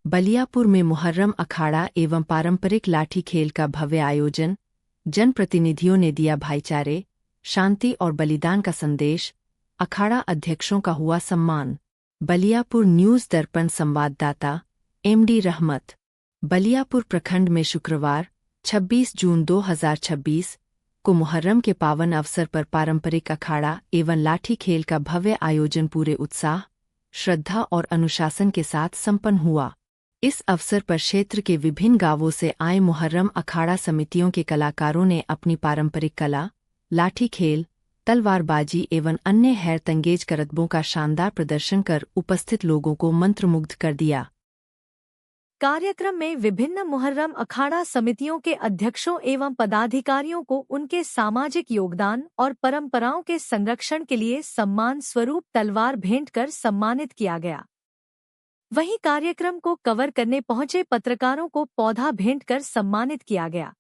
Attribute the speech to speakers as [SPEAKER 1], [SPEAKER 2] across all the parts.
[SPEAKER 1] बलियापुर में मुहर्रम अखाड़ा एवं पारंपरिक लाठी खेल का भव्य आयोजन। जनप्रतिनिधियों ने दिया भाईचारे, शांति और बलिदान का संदेश। अखाड़ा अध्यक्षों का हुआ सम्मान। बलियापुर न्यूज़ दर्पण संवाददाता एमडी रहमत। बलियापुर प्रखंड में शुक्रवार 26 जून 2026 को मुहर्रम के पावन अवसर पर पारंपरिक अखाड़ा एवं लाठी खेल का भव्य आयोजन पूरे उत्साह, श्रद्धा और अनुशासन के साथ संपन्न हुआ। इस अवसर पर क्षेत्र के विभिन्न गांवों से आए मुहर्रम अखाड़ा समितियों के कलाकारों ने अपनी पारंपरिक कला, लाठी खेल, तलवारबाजी एवं अन्य हैरतंगेज करतबों का शानदार प्रदर्शन कर उपस्थित लोगों को मंत्रमुग्ध कर दिया।
[SPEAKER 2] कार्यक्रम में विभिन्न मुहर्रम अखाड़ा समितियों के अध्यक्षों एवं पदाधिकारियों को उनके सामाजिक योगदान और परंपराओं के संरक्षण के लिए सम्मान स्वरूप तलवार भेंट कर सम्मानित किया गया। वहीं कार्यक्रम को कवर करने पहुंचे पत्रकारों को पौधा भेंट कर सम्मानित किया गया।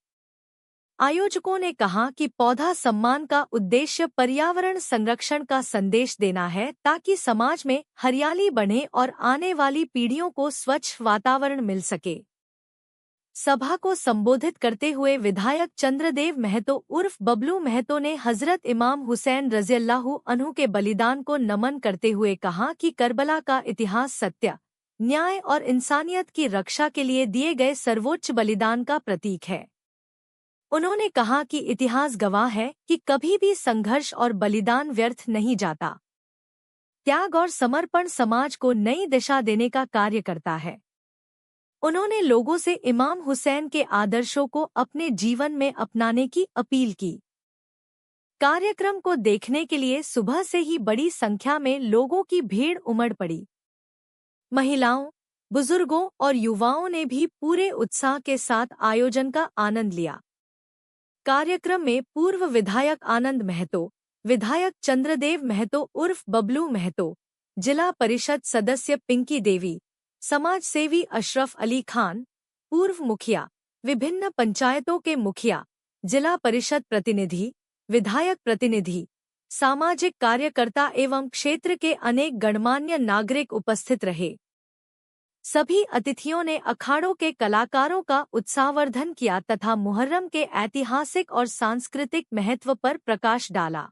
[SPEAKER 2] आयोजकों ने कहा कि पौधा सम्मान का उद्देश्य पर्यावरण संरक्षण का संदेश देना है ताकि समाज में हरियाली बढ़े और आने वाली पीढ़ियों को स्वच्छ वातावरण मिल सके। सभा को संबोधित करते हुए विधायक चंद्रदेव महतो उर्फ बबलू महतो ने हजरत इमाम हुसैन रज़ियल्लाहु अन्हु के बलिदान को नमन करते हुए कहा कि करबला का इतिहास सत्य, न्याय और इंसानियत की रक्षा के लिए दिए गए सर्वोच्च बलिदान का प्रतीक है। उन्होंने कहा कि इतिहास गवाह है कि कभी भी संघर्ष और बलिदान व्यर्थ नहीं जाता। त्याग और समर्पण समाज को नई दिशा देने का कार्य करता है। उन्होंने लोगों से इमाम हुसैन के आदर्शों को अपने जीवन में अपनाने की अपील की। कार्यक्रम को देखने के लिए सुबह से ही बड़ी संख्या में लोगों की भीड़ उमड़ पड़ी। महिलाओं, बुजुर्गों और युवाओं ने भी पूरे उत्साह के साथ आयोजन का आनंद लिया। कार्यक्रम में पूर्व विधायक आनंद महतो, विधायक चंद्रदेव महतो उर्फ बबलू महतो, जिला परिषद सदस्य पिंकी देवी, समाज सेवी अशरफ अली खान, पूर्व मुखिया, विभिन्न पंचायतों के मुखिया, जिला परिषद प्रतिनिधि, विधायक प्रतिनिधि, सामाजिक कार्यकर्ता एवं क्षेत्र के अनेक गणमान्य नागरिक उपस्थित रहे। सभी अतिथियों ने अखाड़ों के कलाकारों का उत्साहवर्धन किया तथा मुहर्रम के ऐतिहासिक और सांस्कृतिक महत्व पर प्रकाश डाला।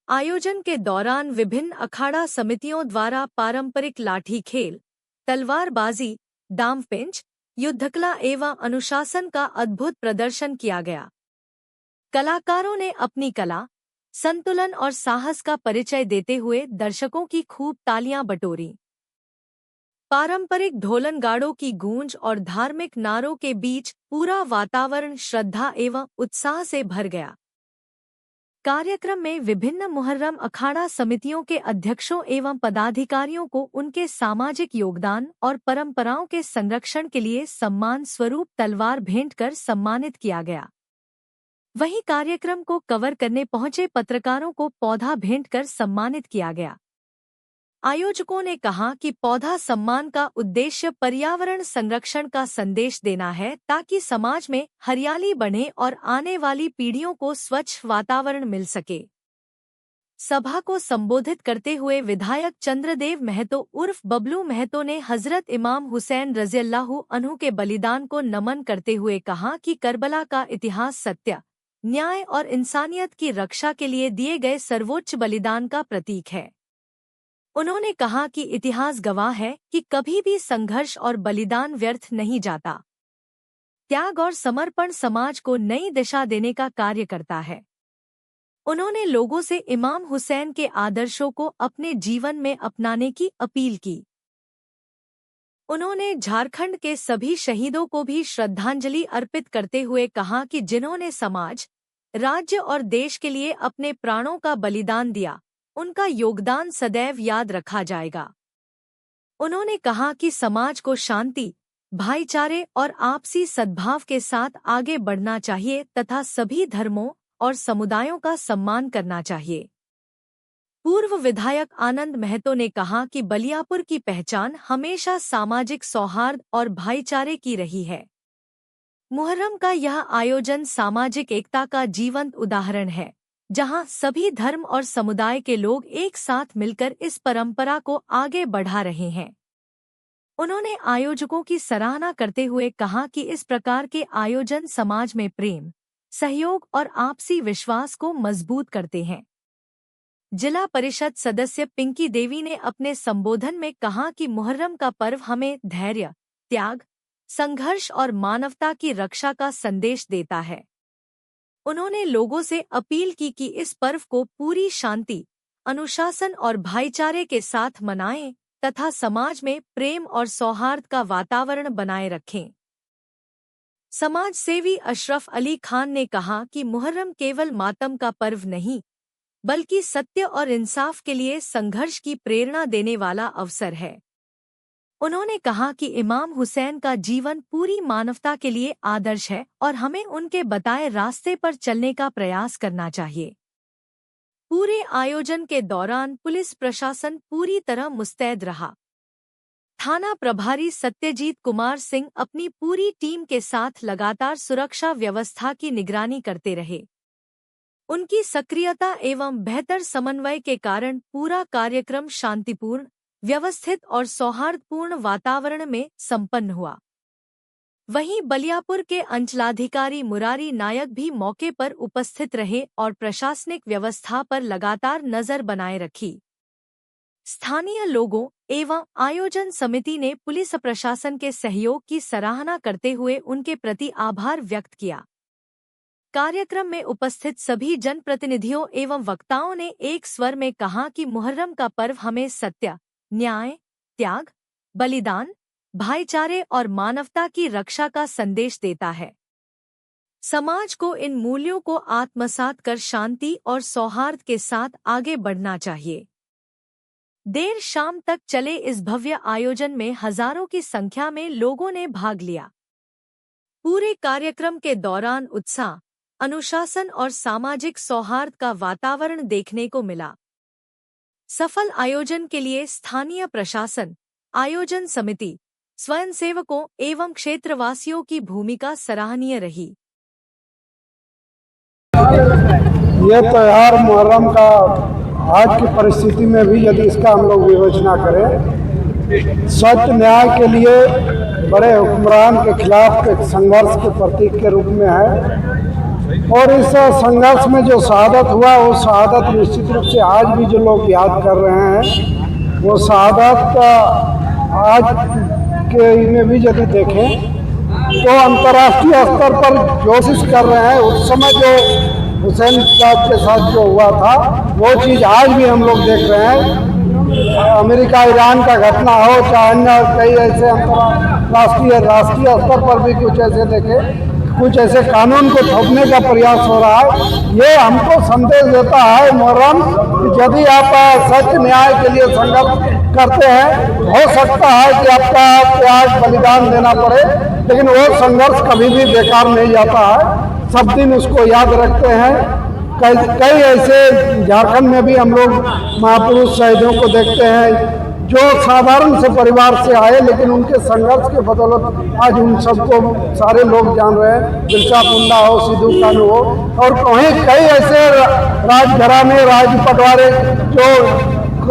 [SPEAKER 2] आयोजन के दौरान विभिन्न अखाड़ा समितियों द्वारा पारंपरिक लाठी खेल, तलवारबाजी, दांवपेंच, युद्धकला एवं अनुशासन का अद्भुत प्रदर्शन किया गया। कलाकारों ने अपनी कला, संतुलन और साहस का परिचय देते हुए दर्शकों की खूब तालियां बटोरी। पारंपरिक ढोलनगाड़ों की गूंज और धार्मिक नारों के बीच पूरा वातावरण श्रद्धा एवं उत्साह से भर गया। कार्यक्रम में विभिन्न मुहर्रम अखाड़ा समितियों के अध्यक्षों एवं पदाधिकारियों को उनके सामाजिक योगदान और परंपराओं के संरक्षण के लिए सम्मान स्वरूप तलवार भेंट कर सम्मानित किया गया। वहीं कार्यक्रम को कवर करने पहुंचे पत्रकारों को पौधा भेंट कर सम्मानित किया गया। आयोजकों ने कहा कि पौधा सम्मान का उद्देश्य पर्यावरण संरक्षण का संदेश देना है ताकि समाज में हरियाली बढ़े और आने वाली पीढ़ियों को स्वच्छ वातावरण मिल सके। सभा को संबोधित करते हुए विधायक चंद्रदेव महतो उर्फ बबलू महतो ने हजरत इमाम हुसैन रज़ियल्लाहु अन्हु के बलिदान को नमन करते हुए कहा कि करबला का इतिहास सत्य, न्याय और इंसानियत की रक्षा के लिए दिए गए सर्वोच्च बलिदान का प्रतीक है। उन्होंने कहा कि इतिहास गवाह है कि कभी भी संघर्ष और बलिदान व्यर्थ नहीं जाता। त्याग और समर्पण समाज को नई दिशा देने का कार्य करता है। उन्होंने लोगों से इमाम हुसैन के आदर्शों को अपने जीवन में अपनाने की अपील की। उन्होंने झारखंड के सभी शहीदों को भी श्रद्धांजलि अर्पित करते हुए कहा कि जिन्होंने समाज, राज्य और देश के लिए अपने प्राणों का बलिदान दिया, उनका योगदान सदैव याद रखा जाएगा। उन्होंने कहा कि समाज को शांति, भाईचारे और आपसी सद्भाव के साथ आगे बढ़ना चाहिए तथा सभी धर्मों और समुदायों का सम्मान करना चाहिए। पूर्व विधायक आनंद महतो ने कहा कि बलियापुर की पहचान हमेशा सामाजिक सौहार्द और भाईचारे की रही है। मुहर्रम का यह आयोजन सामाजिक एकता का जीवंत उदाहरण है, जहां सभी धर्म और समुदाय के लोग एक साथ मिलकर इस परंपरा को आगे बढ़ा रहे हैं। उन्होंने आयोजकों की सराहना करते हुए कहा कि इस प्रकार के आयोजन समाज में प्रेम, सहयोग और आपसी विश्वास को मजबूत करते हैं। जिला परिषद सदस्य पिंकी देवी ने अपने संबोधन में कहा कि मुहर्रम का पर्व हमें धैर्य, त्याग, संघर्ष और मानवता की रक्षा का संदेश देता है। उन्होंने लोगों से अपील की कि इस पर्व को पूरी शांति, अनुशासन और भाईचारे के साथ मनाएं तथा समाज में प्रेम और सौहार्द का वातावरण बनाए रखें। समाज सेवी अशरफ अली खान ने कहा कि मुहर्रम केवल मातम का पर्व नहीं, बल्कि सत्य और इंसाफ के लिए संघर्ष की प्रेरणा देने वाला अवसर है। उन्होंने कहा कि इमाम हुसैन का जीवन पूरी मानवता के लिए आदर्श है और हमें उनके बताए रास्ते पर चलने का प्रयास करना चाहिए। पूरे आयोजन के दौरान पुलिस प्रशासन पूरी तरह मुस्तैद रहा। थाना प्रभारी सत्यजीत कुमार सिंह अपनी पूरी टीम के साथ लगातार सुरक्षा व्यवस्था की निगरानी करते रहे। उनकी सक्रियता एवं बेहतर समन्वय के कारण पूरा कार्यक्रम शांतिपूर्ण, व्यवस्थित और सौहार्दपूर्ण वातावरण में संपन्न हुआ। वहीं बलियापुर के अंचलाधिकारी मुरारी नायक भी मौके पर उपस्थित रहे और प्रशासनिक व्यवस्था पर लगातार नजर बनाए रखी। स्थानीय लोगों एवं आयोजन समिति ने पुलिस प्रशासन के सहयोग की सराहना करते हुए उनके प्रति आभार व्यक्त किया। कार्यक्रम में उपस्थित सभी जनप्रतिनिधियों एवं वक्ताओं ने एक स्वर में कहा कि मुहर्रम का पर्व हमें सत्य, न्याय, त्याग, बलिदान, भाईचारे और मानवता की रक्षा का संदेश देता है। समाज को इन मूल्यों को आत्मसात कर शांति और सौहार्द के साथ आगे बढ़ना चाहिए। देर शाम तक चले इस भव्य आयोजन में हजारों की संख्या में लोगों ने भाग लिया। पूरे कार्यक्रम के दौरान उत्साह, अनुशासन और सामाजिक सौहार्द का वातावरण देखने को मिला। सफल आयोजन के लिए स्थानीय प्रशासन, आयोजन समिति, स्वयंसेवकों एवं क्षेत्रवासियों की भूमिका सराहनीय रही।
[SPEAKER 3] ये त्योहार मुहर्रम का आज की परिस्थिति में भी यदि इसका हम लोग विवेचना करें, सत्य न्याय के लिए बड़े हुक्मरान के खिलाफ एक संघर्ष के प्रतीक के रूप में है। और इस संघर्ष में जो शहादत हुआ, वो शहादत निश्चित रूप से आज भी जो लोग याद कर रहे हैं, वो शहादत आज के में भी यदि देखें तो अंतर्राष्ट्रीय स्तर पर कोशिश कर रहे हैं। उस समय जो हुसैन साहब के साथ जो हुआ था, वो चीज़ आज भी हम लोग देख रहे हैं। अमेरिका ईरान का घटना हो, चाहे अन्य कई ऐसे राष्ट्रीय स्तर पर भी कुछ ऐसे देखे, कुछ ऐसे कानून को थोपने का प्रयास हो रहा है। ये हमको संदेश देता है मुहर्रम कि यदि आप सत्य न्याय के लिए संघर्ष करते हैं, हो सकता है कि आपका त्याग बलिदान देना पड़े, लेकिन वो संघर्ष कभी भी बेकार नहीं जाता है। सब दिन उसको याद रखते हैं। कई ऐसे झारखंड में भी हम लोग महापुरुष शहीदों को देखते हैं जो साधारण से परिवार से आए, लेकिन उनके संघर्ष के बदौलत आज उन सबको सारे लोग जान रहे हैं। बिरसा मुंडा हो, सिद्धू कानू हो, और कई ऐसे राजघराने, राज पटवारे जो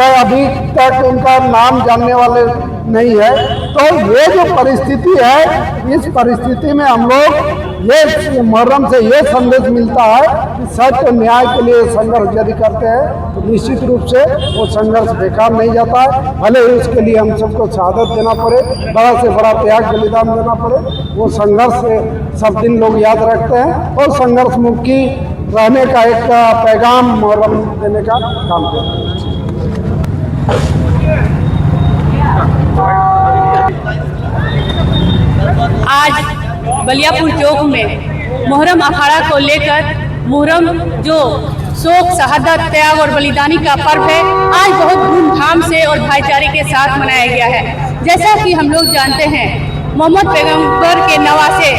[SPEAKER 3] अभी तक उनका नाम जानने वाले नहीं है। तो ये जो परिस्थिति है, इस परिस्थिति में हम लोग ये मुहर्रम से ये संदेश मिलता है कि सत्य न्याय के लिए संघर्ष यदि करते हैं तो निश्चित रूप से वो संघर्ष बेकार नहीं जाता है। भले ही उसके लिए हम सबको शहादत देना पड़े, बड़ा से बड़ा त्याग बलिदान देना पड़े, वो संघर्ष से सब दिन लोग याद रखते हैं और संघर्ष मुक्ति रहने का एक पैगाम मुहर्रम देने का काम करते हैं।
[SPEAKER 4] आज बलियापुर चौक में मुहर्रम अखाड़ा को लेकर मुहर्रम जो शोक, शहादत, त्याग और बलिदानी का पर्व है, आज बहुत धूमधाम से और भाईचारे के साथ मनाया गया है। जैसा कि हम लोग जानते हैं, मोहम्मद पैगंबर के नवासे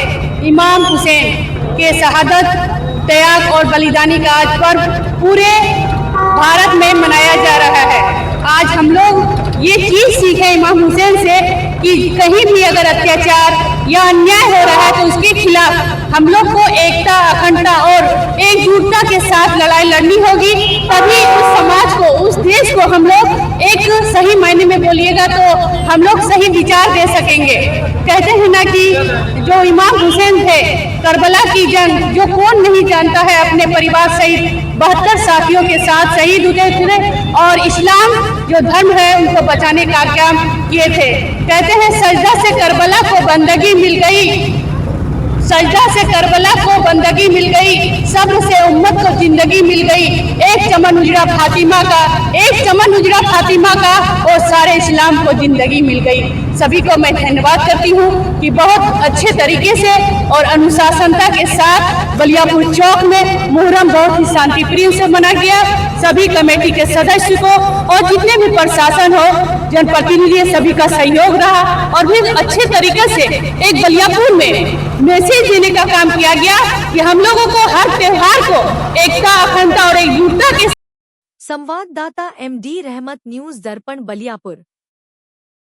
[SPEAKER 4] इमाम हुसैन के शहादत, त्याग और बलिदानी का आज पर्व पूरे भारत में मनाया जा रहा है। आज हम लोग ये चीज़ सीखे इमाम हुसैन से कि कहीं भी अगर अत्याचार या अन्याय हो रहा है तो उसके खिलाफ हम लोग को एकता, अखंडता और एकजुटता के साथ लड़ाई लड़नी होगी। तभी उस समाज को, उस देश को हम लोग एक सही मायने में बोलिएगा तो हम लोग सही विचार दे सकेंगे। कहते हैं ना कि जो इमाम हुसैन थे, करबला की जंग जो कौन नहीं जानता है, अपने परिवार सहित 72 साथियों के साथ शहीद हुए थे और इस्लाम जो धर्म है उनको बचाने का काम किए थे। कहते हैं सजदा से करबला को बंदगी मिल गई, सजदा से करबला को बंदगी मिल गई, सब्र से उम्मत को जिंदगी मिल गई। एक चमन उजड़ा फातिमा का, एक चमन उजड़ा फातिमा का और सारे इस्लाम को जिंदगी मिल गई। सभी को मैं धन्यवाद करती हूँ कि बहुत अच्छे तरीके से और अनुशासनता के साथ बलियापुर चौक में मुहर्रम बहुत ही शांति प्रिय से मना गया। सभी कमेटी के सदस्य को और जितने भी प्रशासन हो, जनप्रतिनिधि, सभी का सहयोग रहा और भी अच्छे तरीके से एक बलियापुर में मैसेज देने का काम किया गया कि हम लोगों को हर त्योहार को एकता, अखंडता और एकजुटता के।
[SPEAKER 2] संवाददाता MD रहमत, न्यूज दर्पण, बलियापुर।